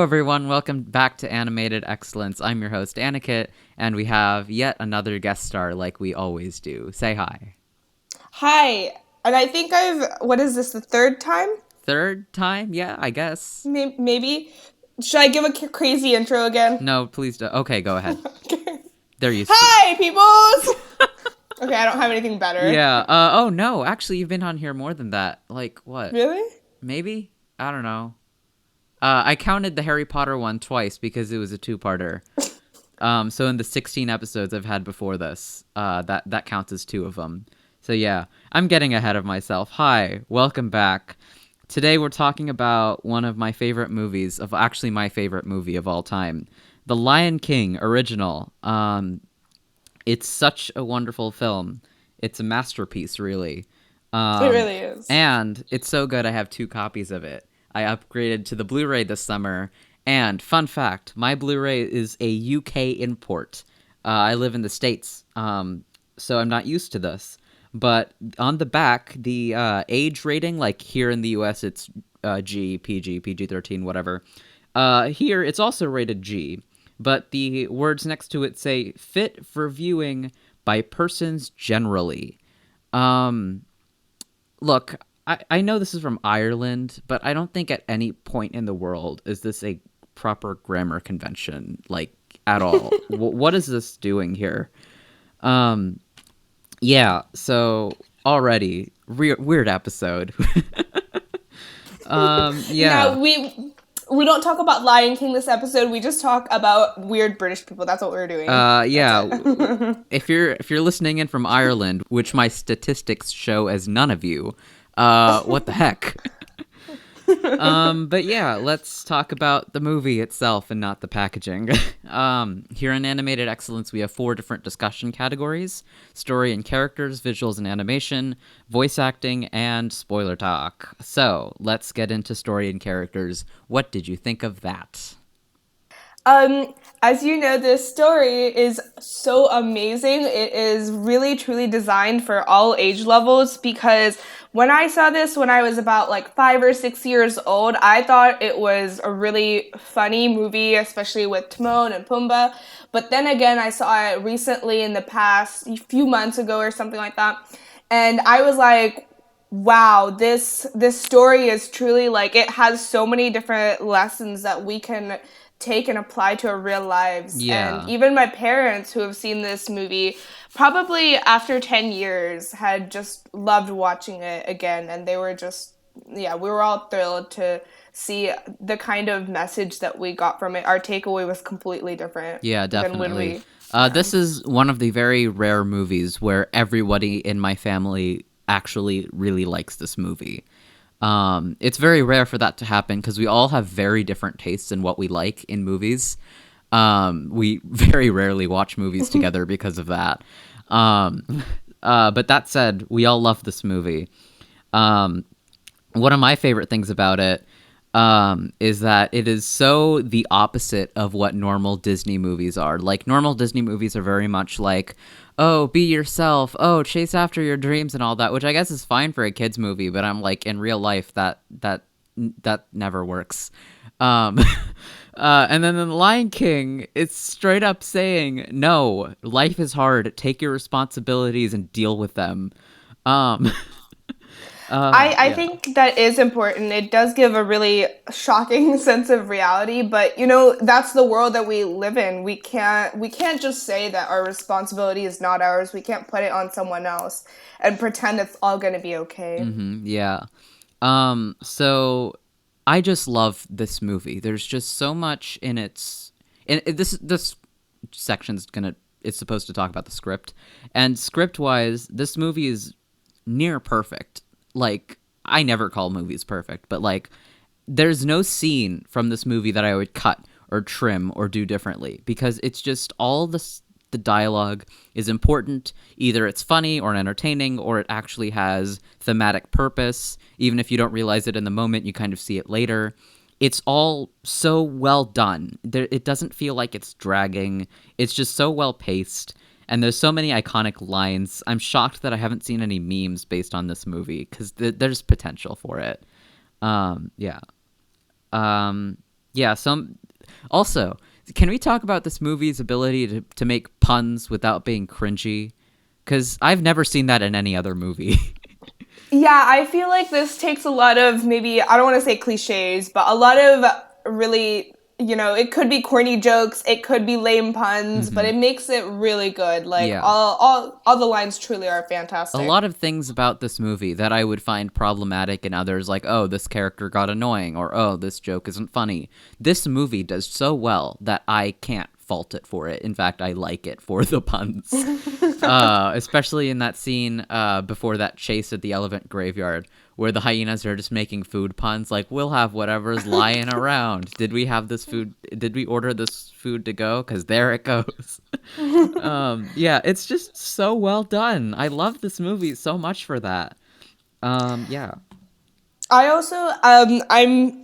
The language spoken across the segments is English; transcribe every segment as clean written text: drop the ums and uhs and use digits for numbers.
Hello, everyone. Welcome back to Animated Excellence. I'm your host, Aniket, and we have yet another guest star like we always do. Say hi. Hi, and I think what is this, the third time? Third time? Yeah, I guess. Maybe. Should I give a crazy intro again? No, please don't. Okay, go ahead. Okay. They're used to. Hi, peoples! Okay, I don't have anything better. Yeah. Oh, no. Actually, you've been on here more than that. Like, what? Really? Maybe? I don't know. I counted the Harry Potter one twice because it was a two-parter. So in the 16 episodes I've had before this, that counts as two of them. So yeah, I'm getting ahead of myself. Hi, welcome back. Today we're talking about one of my favorite movies, actually my favorite movie of all time, The Lion King original. It's such a wonderful film. It's a masterpiece, really. It Um, really is. and it's so good I have two copies of it. I upgraded to the Blu-ray this summer. And fun fact, my Blu-ray is a UK import. I live in the States, so I'm not used to this. But on the back, the age rating, like here in the US, it's G, PG, PG-13, whatever. Here, it's also rated G, but the words next to it say fit for viewing by persons generally. Um, Look, I know this is from Ireland, but I don't think at any point in the world is this a proper grammar convention, like, at all. What is this doing here? Um, yeah, so already, weird episode. Yeah. Now we don't talk about Lion King this episode. We just talk about weird British people. That's what we're doing. That's Yeah. it. If you're listening in from Ireland, which my statistics show as none of you, what the heck? But yeah, let's talk about the movie itself and not the packaging. Here in Animated Excellence, we have 4 different discussion categories: story and characters, visuals and animation, voice acting, and spoiler talk. So let's get into story and characters. What did you think of that? As you know, this story is so amazing. It is really truly designed for all age levels because when I saw this when I was about like 5 or 6 years old, I thought it was a really funny movie, especially with Timon and Pumbaa. But then again, I saw it recently in the past, a few months ago or something like that. And I was like, wow, this story is truly like it has so many different lessons that we can take and apply to our real lives. And Yeah. even my parents who have seen this movie probably after 10 years had just loved watching it again, and they were just, yeah, we were all thrilled to see the kind of message that we got from it. Our takeaway was completely different Yeah, than when definitely. we yeah. This is one of the very rare movies where everybody in my family actually really likes this movie. It's very rare for that to happen because we all have very different tastes in what we like in movies. We very rarely watch movies together because of that. Um, but that said, we all love this movie. Um, One of my favorite things about it is that it is so the opposite of what normal Disney movies are. Like, normal Disney movies are very much like, oh, be yourself, oh, chase after your dreams and all that, which I guess is fine for a kids movie, but I'm like, in real life, that never works. Um, and then in The Lion King, it's straight up saying, no, life is hard. Take your responsibilities and deal with them. Um, I yeah. think that is important. It does give a really shocking sense of reality, but you know, that's the world that we live in. We can't just say that our responsibility is not ours. We can't put it on someone else and pretend it's all going to be okay. Yeah. So I just love this movie. There's just so much in its this section's gonna it's supposed to talk about the script. And script wise, this movie is near perfect. Like, I never call movies perfect, but like, there's no scene from this movie that I would cut or trim or do differently because it's just all the dialogue is important. Either it's funny or entertaining or it actually has thematic purpose. Even if you don't realize it in the moment, you kind of see it later. It's all so well done. It doesn't feel like it's dragging. It's just so well paced. And there's so many iconic lines. I'm shocked that I haven't seen any memes based on this movie because there's potential for it. Yeah. Um, Yeah, some also, can we talk about this movie's ability to make puns without being cringy? Cuz I've never seen that in any other movie. Yeah, I feel like this takes a lot of maybe, I don't want to say cliches, but a lot of really, it could be corny jokes, it could be lame puns, but Mhm. it makes it really good. Like Yeah. all the lines truly are A fantastic. lot of things about this movie that I would find problematic in others, like, oh, this character got annoying, or oh, this joke isn't funny. This movie does so well that I can't fault it for it. In fact, I like it for the puns. Especially in that scene before that chase at the elephant graveyard, where the hyenas are just making food puns, like, we'll have whatever's lying around. Did we have this food? Did we order this food to go? Because there it goes. Yeah, it's just so well done. I love this movie so much for that. Yeah. I also I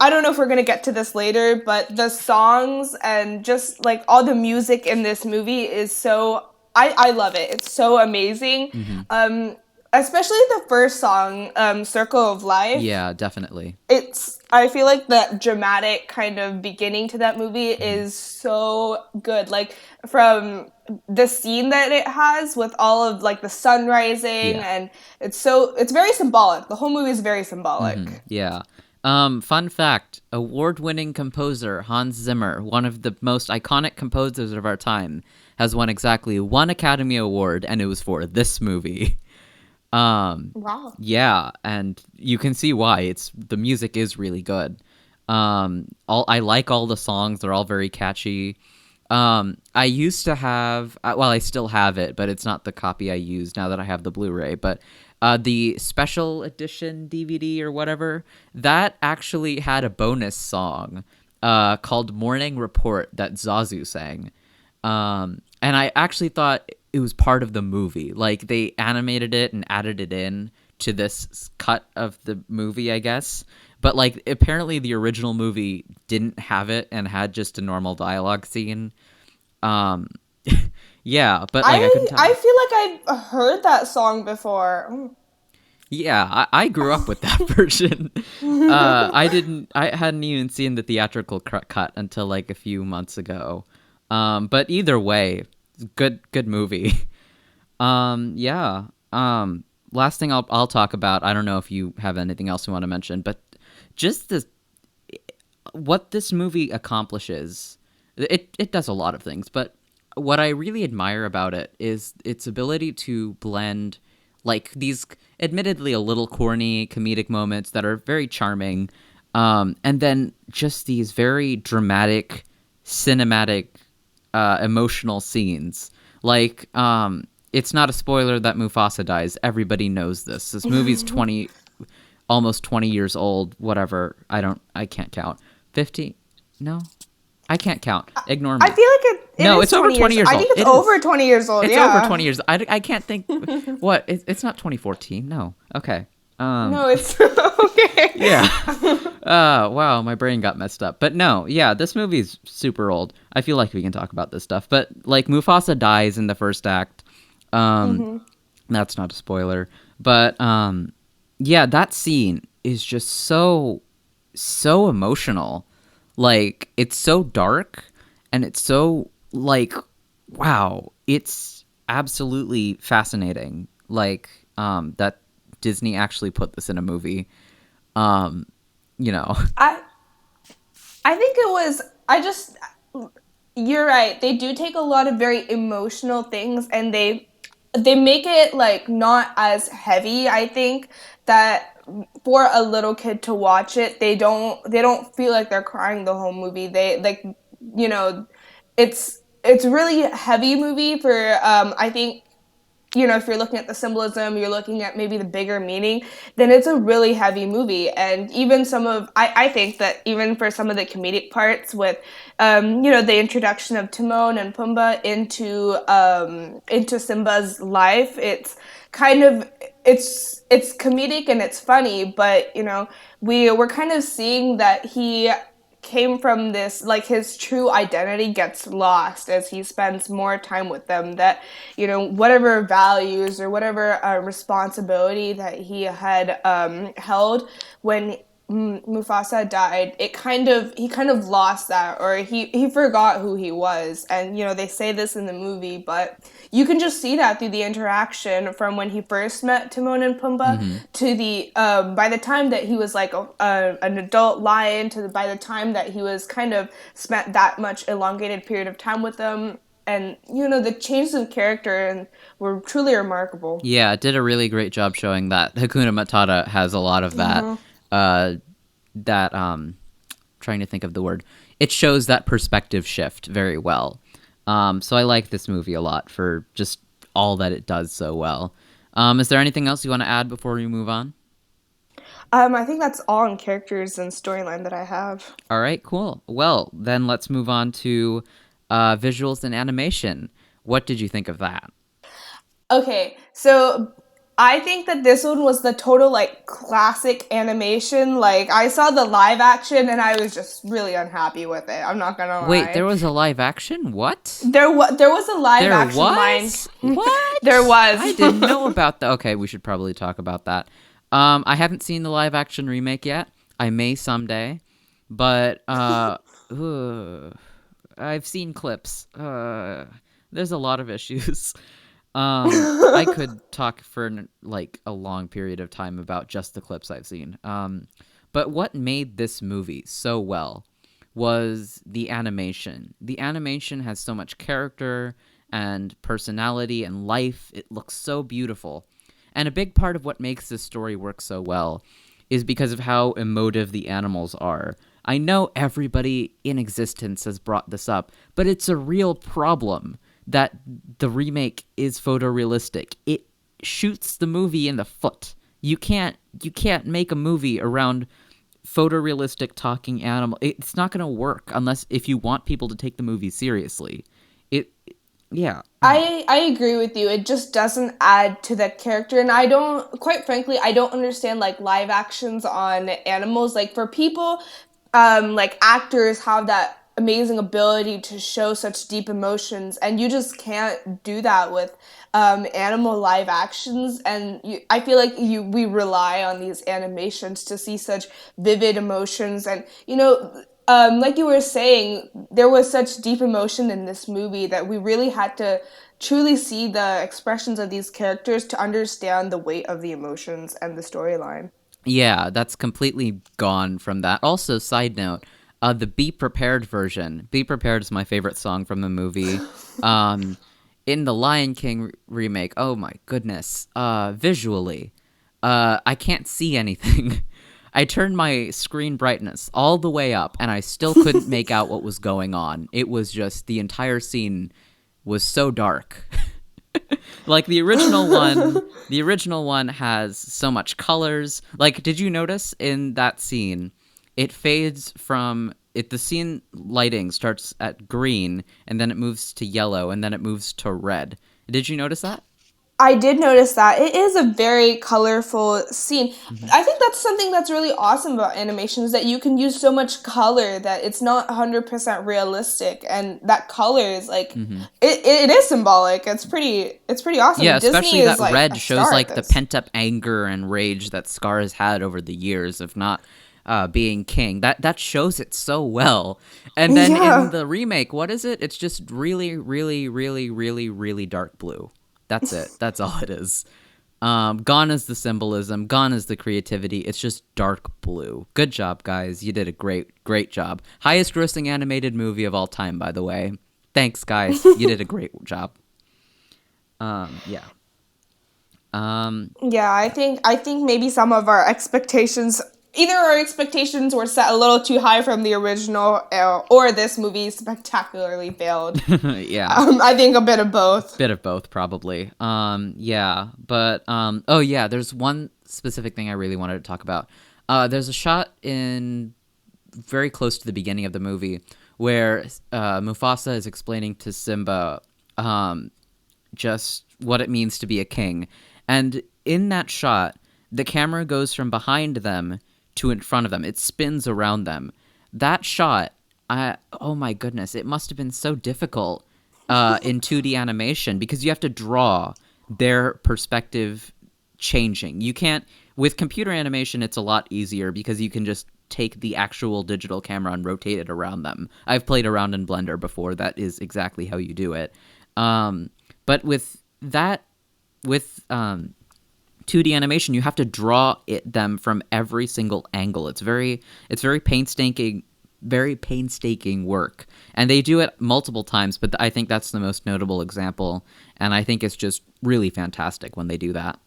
don't know if we're gonna get to this later, but the songs and just like all the music in this movie is so I love it. It's so amazing. Hmm. Especially the first song, Circle of Life. Yeah, definitely. It's I feel like the dramatic kind of beginning to that movie Hmm. is so good. Like from the scene that it has with all of like the sun rising, Yeah. and it's very symbolic. The whole movie is very symbolic. Yeah. Fun fact: award-winning composer Hans Zimmer, one of the most iconic composers of our time, has won exactly one Academy Award, and it was for this movie. Um, Wow. yeah, and you can see why. It's the music is really good. All I like all the songs; they're all very catchy. I used to have, well, I still have it, but it's not the copy I use now that I have the Blu-ray. But the special edition DVD or whatever that actually had a bonus song called "Morning Report" that Zazu sang. And I actually thought it was part of the movie. Like they animated it and added it in to this cut of the movie, I guess. But like apparently the original movie didn't have it and had just a normal dialogue scene. Um yeah, but like I couldn't I tell. feel like I've heard that song before. Yeah, I grew up with that version. I hadn't even seen the theatrical cut until like a few months ago. But either way, good movie. Yeah. Last thing I'll talk about. I don't know if you have anything else you want to mention, but just this what this movie accomplishes. It does a lot of things, but what I really admire about it is its ability to blend like these admittedly a little corny comedic moments that are very charming, and then just these very dramatic, cinematic, emotional scenes. Like, it's not a spoiler that Mufasa dies. Everybody knows this. This movie's 20, almost 20 years old. Whatever. I can't count. 50? No, I can't count. Ignore I me. feel like it No, is it's over 20 20 years. years I old. think it's It is. over 20 years old. It's over Yeah. 20 years. I can't think. What? It's not 2014. No. Okay. No, it's okay. Yeah. Wow, my brain got messed up. But no, yeah, this movie's super old. I feel like we can talk about this stuff. But like Mufasa dies in the first act. Um, Hmm. that's not a spoiler. But yeah, that scene is just so emotional. Like it's so dark and it's so like wow, it's absolutely fascinating. Like that Disney actually put this in a movie. Um, you know. I I think it was I just you're right. They do take a lot of very emotional things and they make it like not as heavy. I think that for a little kid to watch it, they don't feel like they're crying the whole movie. They like you know, it's really heavy movie for I think if you're looking at the symbolism, you're looking at maybe the bigger meaning, then it's a really heavy movie. And even I think that even for some of the comedic parts with, the introduction of Timon and Pumbaa into Simba's life, it's kind of, it's comedic and it's funny, but, we're kind of seeing that he came from this like his true identity gets lost as he spends more time with them, that whatever values or whatever responsibility that he had held when Mufasa died, he kind of lost that, or he forgot who he was. And they say this in the movie, but you can just see that through the interaction from when he first met Timon and Pumbaa Mm-hmm. to the by the time that he was like an adult lion, by the time that he was kind of spent that much elongated period of time with them. And the changes of character and were truly remarkable. Yeah, it did a really great job showing that Hakuna Matata has a lot of that. Uh, that trying to think of the word. It shows that perspective shift very well. So I like this movie a lot for just all that it does so well. Is there anything else you want to add before we move on? I think that's all in characters and storyline that I have. All right, cool. Well, then let's move on to visuals and animation. What did you think of that? Okay, so I think that this one was the total like classic animation. Like I saw the live action and I was just really unhappy with it. I'm not gonna Wait, there lie. was a live action? What? There was a live There action line. was? There What? I was. didn't know about that. Okay, we should probably talk about that. I haven't seen the live action remake yet. I may someday, but ugh, I've seen clips. There's a lot of issues. I could talk for like a long period of time about just the clips I've seen. But what made this movie so well was the animation. The animation has so much character and personality and life. It looks so beautiful. And a big part of what makes this story work so well is because of how emotive the animals are. I know everybody in existence has brought this up, but it's a real problem that the remake is photorealistic. It shoots the movie in the foot. You can't make a movie around photorealistic talking animal. It's not going to work unless if you want people to take the movie seriously. It yeah. I agree with you. It just doesn't add to the character, and I don't, quite frankly, I don't understand like live actions on animals. Like for people, like actors have that amazing ability to show such deep emotions, and you just can't do that with animal live actions. And I feel like we rely on these animations to see such vivid emotions, and like you were saying, there was such deep emotion in this movie that we really had to truly see the expressions of these characters to understand the weight of the emotions and the storyline. Yeah, that's completely gone from that. Also, side note, the Be Prepared version. Be Prepared is my favorite song from the movie. Um, in the Lion King remake, oh my goodness. Visually, I can't see anything. I turned my screen brightness all the way up, and I still couldn't make out what was going on. It was just the entire scene was so dark. Like the original one has so much colors. Like, did you notice in that scene, it fades from it. The scene lighting starts at green, and then it moves to yellow, and then it moves to red. Did you notice that? I did notice that. It is a very colorful scene. Hmm. I think that's something that's really awesome about animation is that you can use so much color that it's not 100% realistic, and that color is like Hmm. it is symbolic. It's pretty awesome. Yeah, Disney especially that is like red a shows star at like the this. pent up anger and rage that Scar has had over the years of not being king. That shows it so well. And then in Yeah. the remake, what is it? It's just really, really, really, really, really dark blue. That's it. That's all it is. Gone is the symbolism. Gone is the creativity. It's just dark blue. Good job, guys. You did a great, great job. Highest grossing animated movie of all time, by the way. Thanks, guys. You did a great job. Yeah. Um, Yeah, I think maybe some of our expectations, either our expectations were set a little too high from the original, or this movie spectacularly failed. yeah. I think a bit of both. Bit of both, probably. Yeah, but oh yeah, there's one specific thing I really wanted to talk about. There's a shot in very close to the beginning of the movie where Mufasa is explaining to Simba just what it means to be a king, and in that shot, the camera goes from behind them to in front of them. It spins around them. That shot, oh my goodness, it must have been so difficult in 2D animation because you have to draw their perspective changing. You can't With computer animation, it's a lot easier because you can just take the actual digital camera and rotate it around them. I've played around in Blender before. That is exactly how you do it. Um, but with 2D animation, you have to draw them from every single angle. It's very painstaking work, and they do it multiple times. But I think that's the most notable example, and I think it's just really fantastic when they do that.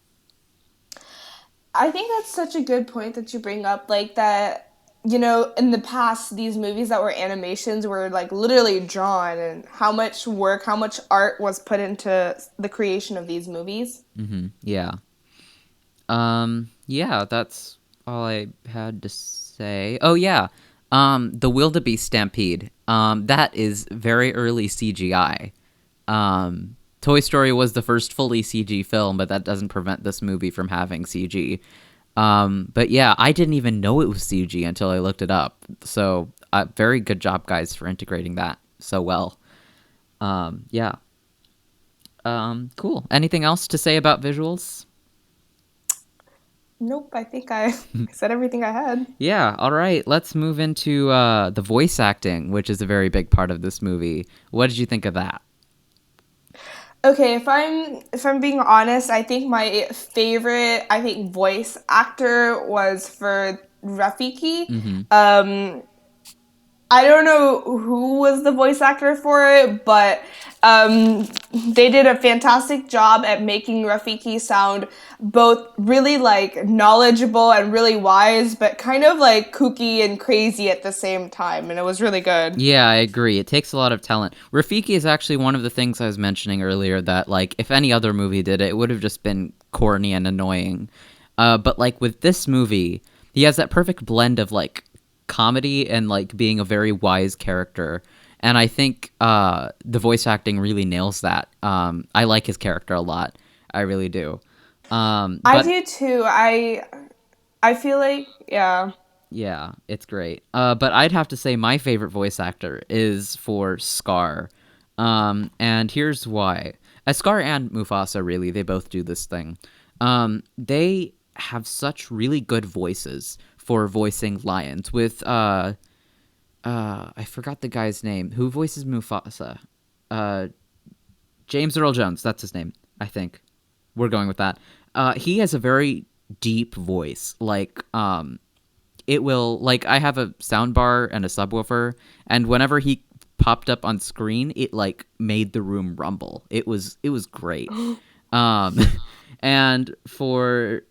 I think that's such a good point that you bring up, like that, in the past, these movies that were animations were like literally drawn, and how much work, how much art was put into the creation of these movies. Yeah. Yeah, that's all I had to say. Oh yeah. The Wildebeest Stampede. That is very early CGI. Toy Story was the first fully CG film, but that doesn't prevent this movie from having CG. But yeah, I didn't even know it was CG until I looked it up. So, very good job, guys, for integrating that so well. Yeah. Cool. Anything else to say about visuals? Nope, I think I said everything I had. Yeah, all right. Let's move into the voice acting, which is a very big part of this movie. What did you think of that? Okay, if I'm being honest, I think my favorite, I think, voice actor was for Rafiki. Mm-hmm. Um, I don't know who was the voice actor for it, but they did a fantastic job at making Rafiki sound both really like knowledgeable and really wise, but kind of like kooky and crazy at the same time, and it was really good. Yeah, I agree. It takes a lot of talent. Rafiki is actually one of the things I was mentioning earlier that, like, if any other movie did it, it would have just been corny and annoying. But, like, with this movie, he has that perfect blend of, like, comedy and, like, being a very wise character. And I think the voice acting really nails that. I like his character a lot. I really do. I But do too. I feel like, yeah. yeah, it's great. But I'd have to say my favorite voice actor is for Scar. And here's why. Scar and Mufasa, really, they both do this thing. They have such really good voices for voicing lions. With, I forgot the guy's name. Who voices Mufasa? Uh, James Earl Jones, that's his name, I think. We're going with that. He has a very deep voice. Like, it will like I have a soundbar and a subwoofer, and whenever he popped up on screen, it like made the room rumble. It was great. Um, and for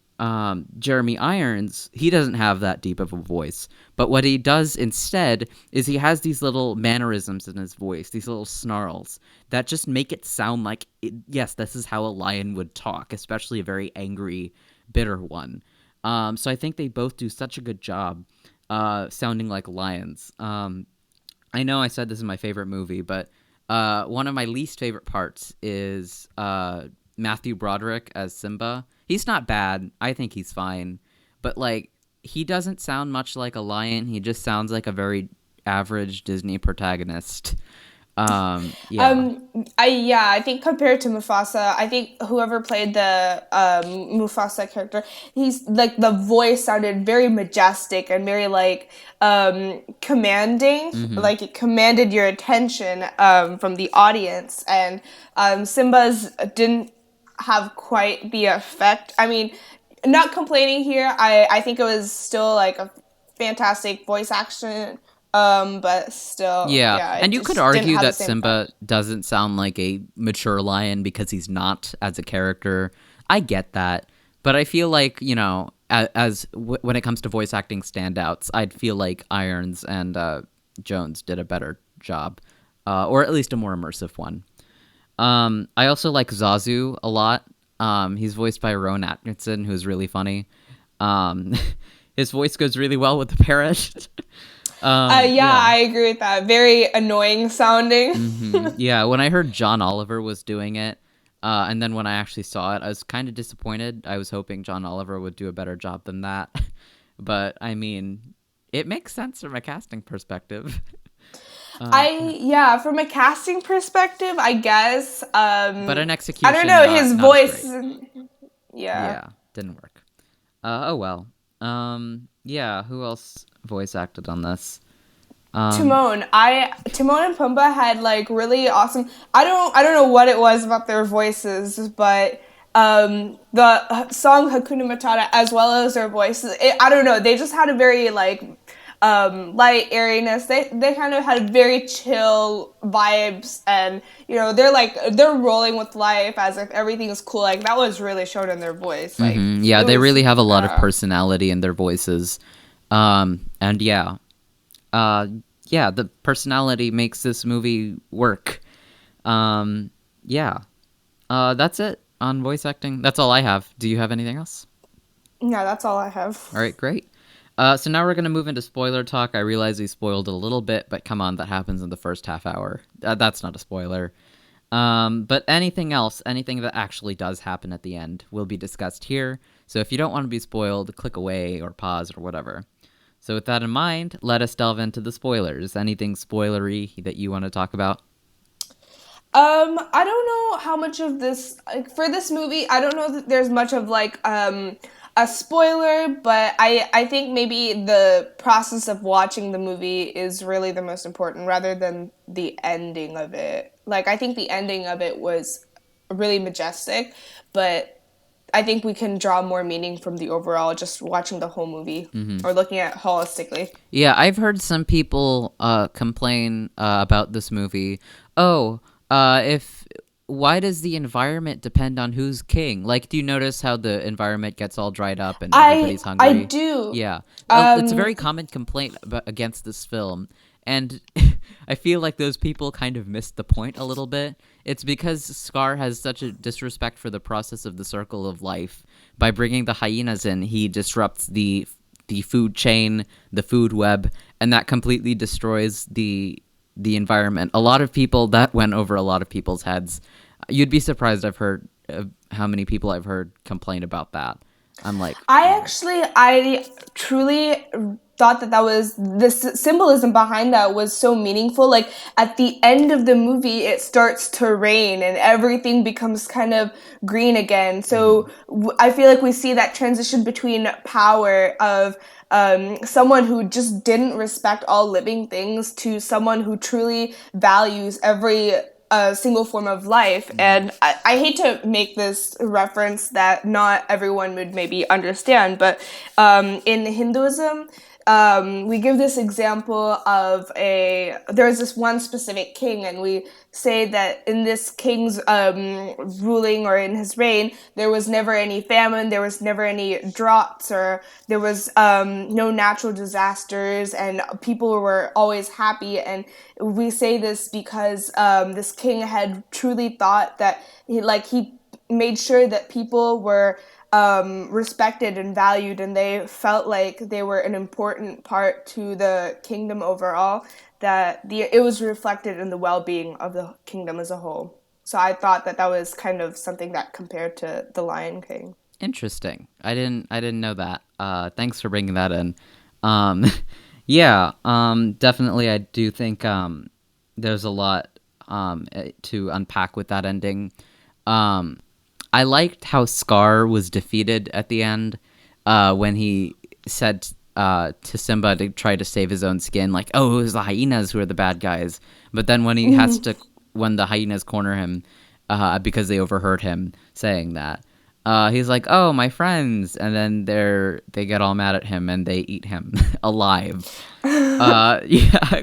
Jeremy Irons, he doesn't have that deep of a voice, but what he does instead is he has these little mannerisms in his voice, these little snarls that just make it sound like yes, this is how a lion would talk, especially a very angry, bitter one. So I think they both do such a good job sounding like lions. I know I said this is my favorite movie, but one of my least favorite parts is Matthew Broderick as Simba. He's not bad. I think he's fine. But, like, he doesn't sound much like a lion. He just sounds like a very average Disney protagonist. Yeah. I think compared to Mufasa, I think whoever played the Mufasa character, he's like the voice sounded very majestic and very like commanding, Mm-hmm. like it commanded your attention from the audience, and Simba's didn't have quite the effect. I mean, not complaining here. I think it was still like a fantastic voice action, but still, Yeah, yeah, it and you could just didn't argue have the that same Simba effect. doesn't sound like a mature lion because he's not as a character. I get that, but I feel like when it comes to voice acting standouts, I'd feel like Irons and Jones did a better job, or at least a more immersive one. I also like Zazu a lot. He's voiced by Rowan Atkinson, who's really funny. Um, his voice goes really well with the parrot. Yeah, Yeah. I agree with that. Very annoying sounding. Yeah, when I heard John Oliver was doing it, and then when I actually saw it, I was kind of disappointed. I was hoping John Oliver would do a better job than that. But I mean, it makes sense from a casting perspective. Yeah. Yeah, from a casting perspective, I guess. But an I don't execution, know not his not as voice. great. Yeah. Yeah, didn't work. Oh well. Yeah. Who else voice acted on this? Um. Timon and Pumbaa had like really awesome. I don't know what it was about their voices, but the song Hakuna Matata as well as their voices, I don't know, they just had a very like light airiness. They kind of had very chill vibes, and they're rolling with life as if everything is cool. Like that was really shown in their voice. Like Yeah, it they was really have a lot of personality in their voices. And yeah. Uh. Yeah, the personality makes this movie work. Um. Yeah. That's it on voice acting. That's all I have. Do you have anything else? yeah, that's all I have. All right, great. So now we're gonna move into spoiler talk. I realize we spoiled it a little bit, but come on, that happens in the first half hour. That's not a spoiler. But anything else, anything that actually does happen at the end, will be discussed here. So if you don't want to be spoiled, click away or pause or whatever. So with that in mind, let us delve into the spoilers. Anything spoilery that you want to talk about? I don't know how much of this like, for this movie. I don't know that there's much of like a spoiler, but I think maybe the process of watching the movie is really the most important rather than the ending of it. Like I think the ending of it was really majestic, but I think we can draw more meaning from the overall just watching the whole movie or looking at it holistically. Yeah, I've heard some people complain about this movie. Oh, if why does the environment depend on who's king? Like, do you notice how the environment gets all dried up and everybody's I hungry? do. Yeah, it's a Um, very common complaint against this film, and I feel like those people kind of missed the point a little bit. It's because Scar has such a disrespect for the process of the circle of life. By bringing the hyenas in, he disrupts the food chain, the food web, and that completely destroys the environment. A lot of people that went over a lot of people's heads. You'd be surprised. I've heard how many people I've heard complain about that. I'm like, I truly thought that was the symbolism behind that was so meaningful. Like at the end of the movie, it starts to rain and everything becomes kind of green again. So mhm, I feel like we see that transition between power of someone who just didn't respect all living things to someone who truly values every a single form of life. mhm, And I hate to make this reference that not everyone would maybe understand, but in Hinduism, we give this example of there's this one specific king, and we say that in this king's ruling or in his reign, there was never any famine, there was never any droughts, or there was no natural disasters, and people were always happy. And we say this because this king had truly thought that he made sure that people were respected and valued, and they felt like they were an important part to the kingdom overall. That it was reflected in the well-being of the kingdom as a whole. So I thought that was kind of something that compared to the Lion King. interesting. I didn't know that. Thanks for bringing that in. Um, yeah. Definitely. I do think there's a lot to unpack with that ending. Um, I liked how Scar was defeated at the end when he said to Simba to try to save his own skin, like, "Oh, it was the hyenas who are the bad guys." But then when the hyenas corner him because they overheard him saying that, he's like, "Oh, my friends," and then they get all mad at him and they eat him alive. Yeah,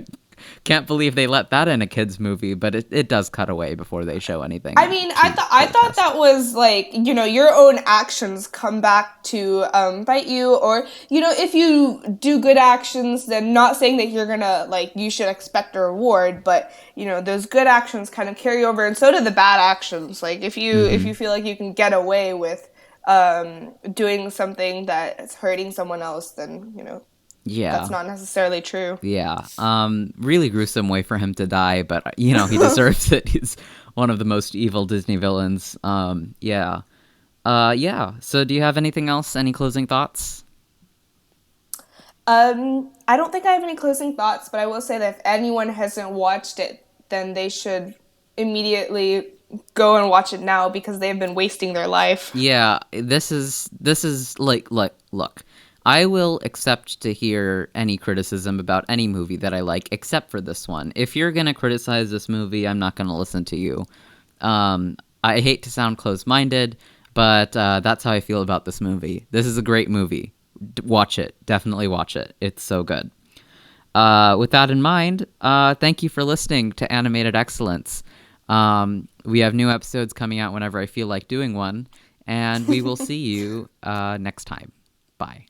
can't believe they let that in a kids movie, but it does cut away before they show I anything mean, too I thought grotesque. that was like, your own actions come back to bite you, or if you do good actions, then not saying that you're gonna like you should expect a reward, but those good actions kind of carry over, and so do the bad actions. Like if you Hmm. feel like you can get away with doing something that is hurting someone else, then that's Yeah. not necessarily true. Yeah. Really gruesome way for him to die, but he deserves it. He's one of the most evil Disney villains. Yeah. Yeah. So do you have anything else? Any closing thoughts? I don't think I have any closing thoughts, but I will say that if anyone hasn't watched it, then they should immediately go and watch it now because they've been wasting their life. Yeah, this is like look. I will accept to hear any criticism about any movie that I like, except for this one. If you're gonna criticize this movie, I'm not gonna listen to you. I hate to sound close-minded, but that's how I feel about this movie. This is a great movie. Watch it. Definitely watch it. It's so good. With that in mind, thank you for listening to Animated Excellence. We have new episodes coming out whenever I feel like doing one, and we will see you next time. Bye.